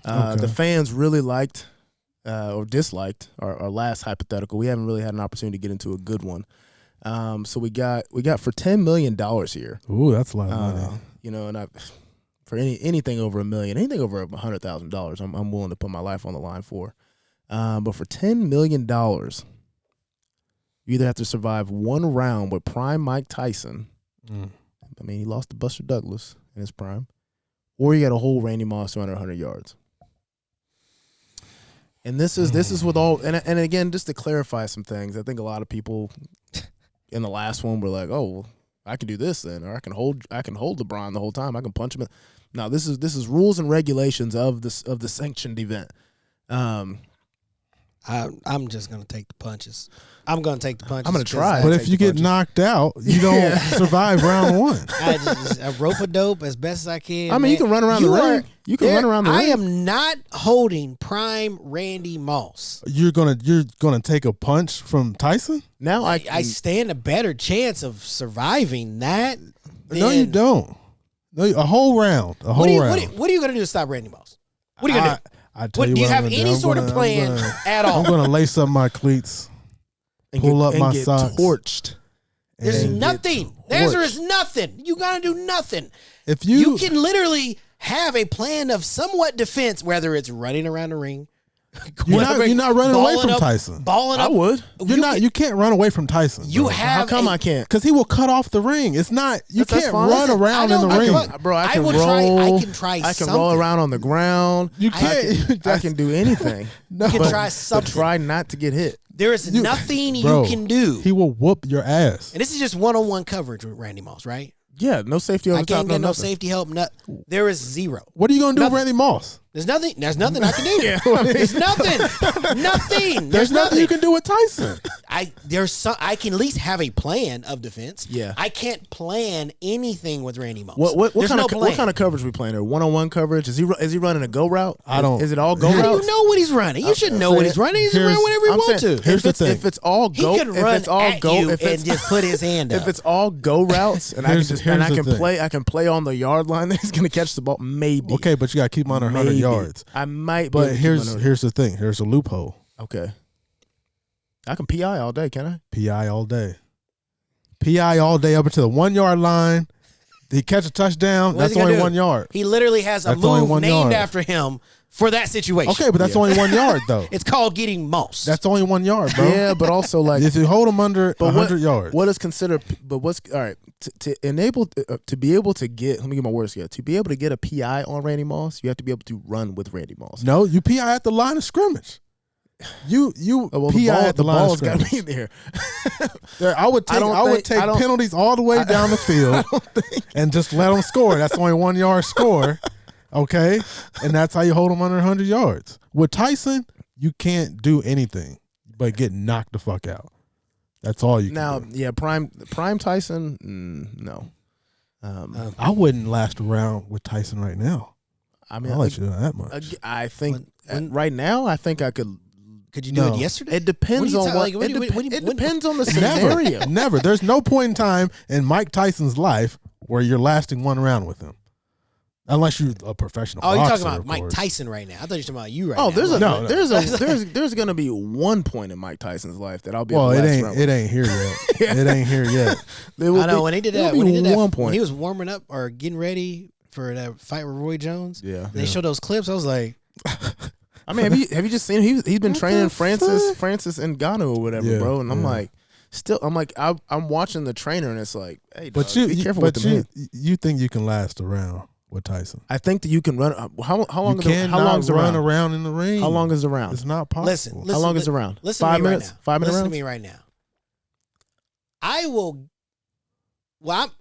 The fans really liked or disliked our last hypothetical. We haven't really had an opportunity to get into a good one. So we got for $10 million here. Ooh, that's a lot of money. And for anything over $1 million, anything over $100,000, I'm willing to put my life on the line for. But for $10 million, you either have to survive one round with prime Mike Tyson. I mean, he lost to Buster Douglas in his prime, or you got to hold Randy Moss to under 100 yards. And this is with all, and again, just to clarify some things, I think a lot of people in the last one were like, "Oh, well, I can do this then, or I can hold LeBron the whole time. I can punch him." No, this is rules and regulations of the sanctioned event. I'm just gonna take the punches. I'm gonna take the punches. I'm gonna try. But if you get knocked out, you don't survive round one. I rope a dope as best as I can. I mean, you can run around the ring. You can run around the ring. I am not holding prime Randy Moss. You're gonna take a punch from Tyson? Now I stand a better chance of surviving that. No, you don't. No, a whole round. What are you gonna do to stop Randy Moss? What are you gonna do? Do you have any sort of plan at all? I'm going to lace up my cleats, pull up my socks. Torched. There's nothing. The answer is nothing. You got to do nothing. If you can literally have a plan of somewhat defense, whether it's running around the ring. You're not running away from Tyson. Balling up. I would. You can't run away from Tyson. How come I can't? Because he will cut off the ring. It's not. You can't run around in the ring. I can roll. I can roll around on the ground. You can't. I can do anything. You can try something. But try not to get hit. There is nothing you can do. He will whoop your ass. And this is just one-on-one coverage with Randy Moss, right? Yeah, no safety over the top. I can't get no safety help. There is zero. What are you going to do with Randy Moss? There's nothing I can do. There's nothing. Nothing. There's nothing you can do with Tyson. I can at least have a plan of defense. Yeah. I can't plan anything with Randy Moss. What kind of coverage we playing there? One-on-one coverage? Is he running a go route? I don't. Is it all go routes? How do you know what he's running? You should know what he's running. He's running whenever he wants to. Here's the thing. If it's all go, he can run at you and just put his hand up. If it's all go routes and I can play on the yard line, he's gonna catch the ball. Maybe. Okay, but you got to keep him under 100 yards. I might. But here's the thing. Here's a loophole. Okay. I can PI all day, can I? PI all day. PI all day up until the 1 yard line. He catch a touchdown. That's only 1 yard. He literally has a move named after him for that situation. Okay, but that's only 1 yard though. It's called getting mossed. That's only 1 yard, bro. Yeah, but also like if you hold him under 100 yards. What is considered? But what's all right to enable to be able to get? Let me get my words together. To be able to get a PI on Randy Moss, you have to be able to run with Randy Moss. No, you PI at the line of scrimmage. You PI at the line of scrimmage. Got to be there. I would take penalties all the way down the field and just let them score. That's only 1 yard score. Okay, and that's how you hold them under 100 yards. With Tyson, you can't do anything but get knocked the fuck out. That's all you can do. Yeah, prime Tyson, no. I wouldn't last around with Tyson right now. I mean, I'll let you know that much. I think right now, I think I could. Could you do it yesterday? It depends on what. It depends on the scenario. Never. There's no point in time in Mike Tyson's life where you're lasting one round with him. Unless you're a professional boxer. Oh, you're talking about Mike Tyson right now. I thought you were talking about you right now. There's going to be one point in Mike Tyson's life that I'll be. Well, it ain't here yet. It ain't here yet. I know when he did that. When he was warming up or getting ready for that fight with Roy Jones. Yeah, they showed those clips. I was like, I mean, have you just seen him? He's been training Francis Ngannou or whatever, bro. And I'm like, I'm watching the trainer, and it's like, hey, dog, be careful with the man. You think you can last around with Tyson? I think that you can run. How long? You cannot run around in the ring. How long is the round? It's not possible. How long is the round? 5 minutes. 5 minutes. Listen to me right now. I will. Well,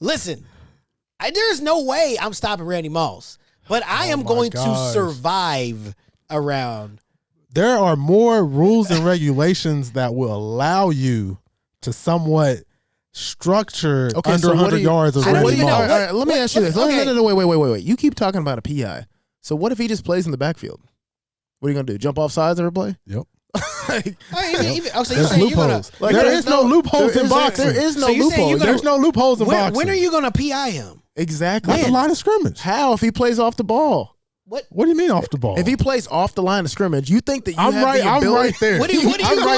listen. There's no way I'm stopping Randy Moss, but I am going to survive around. There are more rules and regulations that will allow you to somewhat structure under 100 yards of Randy Moss. All right, let me ask you this. Wait. You keep talking about a PI. So what if he just plays in the backfield? What are you going to do? Jump off sides, everybody? Yep. There's loopholes. There is no loopholes in boxing. There is no loopholes. There's no loopholes in boxing. When are you going to PI him? Exactly. At the line of scrimmage. How if he plays off the ball? What? What do you mean off the ball? If he plays off the line of scrimmage, you think that you I'm have right. the I'm ability? right there. What are you going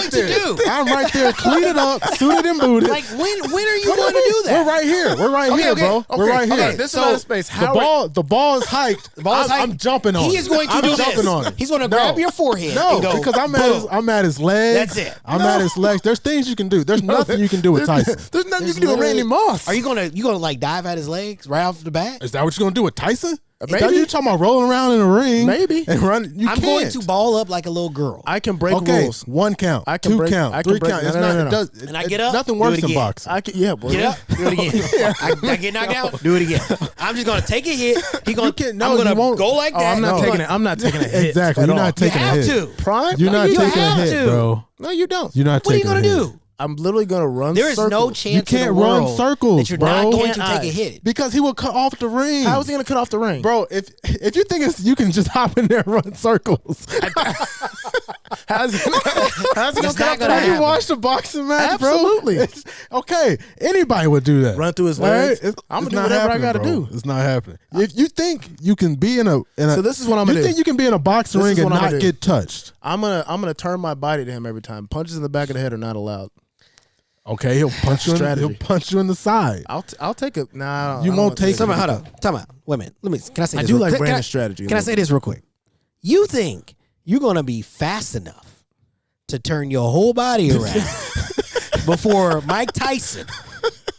to do? I'm right there, cleated up, suited and booted. Like when are you going to do that? We're right here. We're right here, bro. We're right here. Okay, this amount of space. The ball is hiked. I'm jumping on it. He is going to do jumping this. on it. He's going to grab your forehead. No, and go, because I'm at his legs. That's it. I'm at his legs. There's things you can do. There's nothing you can do with Tyson. There's nothing you can do with Randy Moss. Are you gonna like dive at his legs right off the bat? Is that what you're gonna do with Tyson? Maybe. You talking about rolling around in a ring? Maybe. And run. I'm going to ball up like a little girl. I can break rules. 1 count. I can 2 break, count. I can 3 break, count. no, It's no, not. no, no. It does. And I get up. Nothing do works it in again. boxing. Boy. Get up, do it again. I get knocked out, do it again. I'm just gonna take a hit. I'm gonna go like that. I'm not taking it. I'm not taking a hit. Exactly. You're not taking a hit. You have to. Prime. You're not you taking a have hit, to. bro. No, you don't. You're not What are you taking a gonna hit. do? I'm literally gonna run. There is circles. no chance You can't in the run world circles, that you're bro. not going Can't to I? take a hit. Because he will cut off the ring. How is he gonna cut off the ring, Bro, if you think you can just hop in there and run circles, How's he gonna cut off the not gonna ring? have you happen. watched a boxing match, bro? Absolutely. Okay, anybody would do that. Run through his All legs. right? I'm It's gonna do not whatever I happening, gotta bro. do. It's not happening. If you think you can be in a So this is what I'm gonna you do. think you can be in a boxing This ring is and what I'm not gonna do. get touched? I'm gonna turn my body to him every time. Punches in the back of the head are not allowed. Okay, he'll punch you. Strategy. He'll punch you in the side. I'll take a. Nah, You I don't won't wanna take Time it. out, hold up. Time out. Wait a minute. Can I say I this? do real- like can I- Brandon's strategy. Can I say this real quick? You think you're gonna be fast enough to turn your whole body around before Mike Tyson,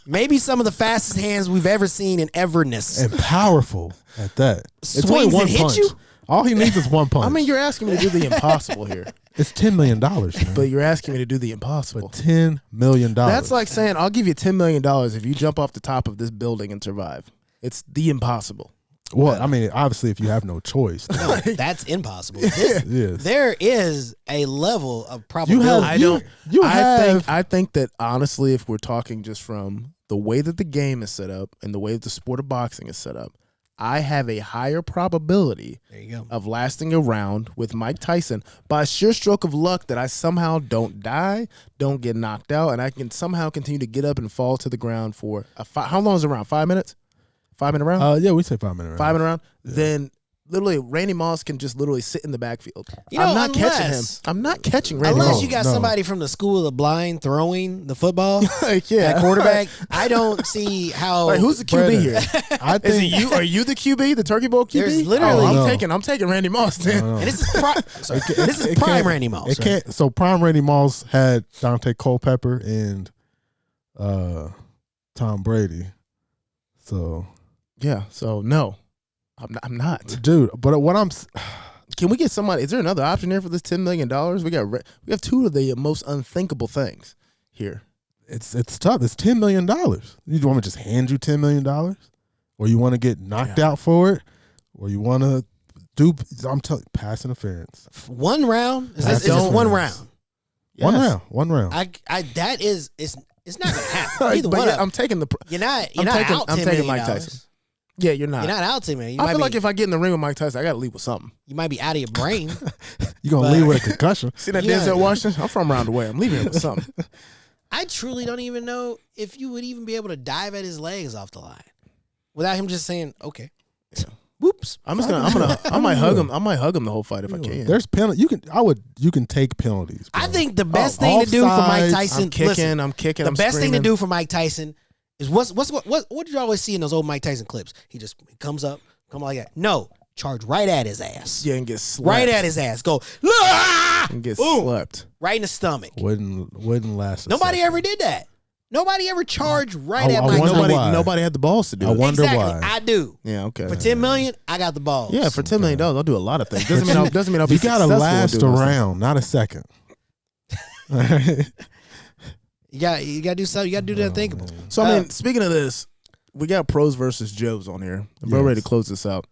maybe some of the fastest hands we've ever seen in everness, And powerful at that. It's only swings one and hit punch. you? All he needs is one punch. I mean, you're asking me to do the impossible here, it's $10 million, man. but you're asking me to do the impossible. $10 million. That's like saying I'll give you $10 million if you jump off the top of this building and survive. It's the impossible. Well, I mean, obviously, if you have no choice, No, that's impossible. yes. There is a level of probability. I think that honestly, if we're talking just from the way that the game is set up and the way that the sport of boxing is set up, I have a higher probability There you go. of lasting a round with Mike Tyson by sheer stroke of luck that I somehow don't die, don't get knocked out, and I can somehow continue to get up and fall to the ground for how long is the round? 5 minutes? 5 minute round? Yeah, we say 5 minutes. 5 minute round? Yeah. Then literally Randy Moss can just literally sit in the backfield. You know, I'm not catching him. unless- I'm not catching Randy Unless Moss. you got No. somebody from the school of the blind throwing the football Like, yeah. at quarterback, I don't see how. Like, who's the QB Brandon, here? I Is think it you? Are you the QB, the Turkey Bowl QB? There's literally- Oh, No. I'm taking Randy Moss. Then. And this is it prime can't- Randy Moss. It can't. So prime Randy Moss had Dante Culpepper and Tom Brady. So Yeah. So no, I'm not. dude, but what I'm Can we get somebody? Is there another option here for this $10 million? We have two of the most unthinkable things here. it's tough. It's $10 million. You want me to just hand you $10 million, or you want to get knocked out for it, or you want to do? I'm telling you, pass interference. One round? Is Pass this just one interference. round? Yes. One round. That is it's not gonna happen. Either But one. yeah, I'm taking the. You're not I'm taking- out I'm $10 taking million. Mike Tyson. Yeah, you're not. You're not out $10 million. I feel like if I get in the ring with Mike Tyson, I got to leave with something. you might be out of your brain. You gonna but- leave with a concussion? See that Yeah. Denzel Washington? I'm from around the way. I'm leaving with something. I truly don't even know if you would even be able to dive at his legs off the line without him just saying, "Okay, whoops." I might hug him. I might hug him the whole fight if I can. There's penalty. You can take penalties. Bro. I think the best thing to do for Mike offsides, Tyson. I'm kicking. listen, I'm kicking. the I'm best thing to screaming. do for Mike Tyson is what did you always see in those old Mike Tyson clips? He comes up, like that. No, charge right at his ass. Yeah, and get slept. Right at his ass. Go, "Ah!" And get Boom. slept. Right in the stomach. wouldn't last. Nobody ever did that. Nobody ever charged right I at Mike wonder Tyson. why. Nobody had the balls to do I it. wonder Exactly. why. I do. Yeah, okay. For $10 million, I got the balls. Yeah, for $10 million, I'll do a lot of things. Doesn't mean I'll be You gotta successful last in a doing those round, not a second. You gotta do something. You gotta do the unthinkable. things. So I mean, speaking of this, we got pros versus Joes on here. I'm about ready to close this out.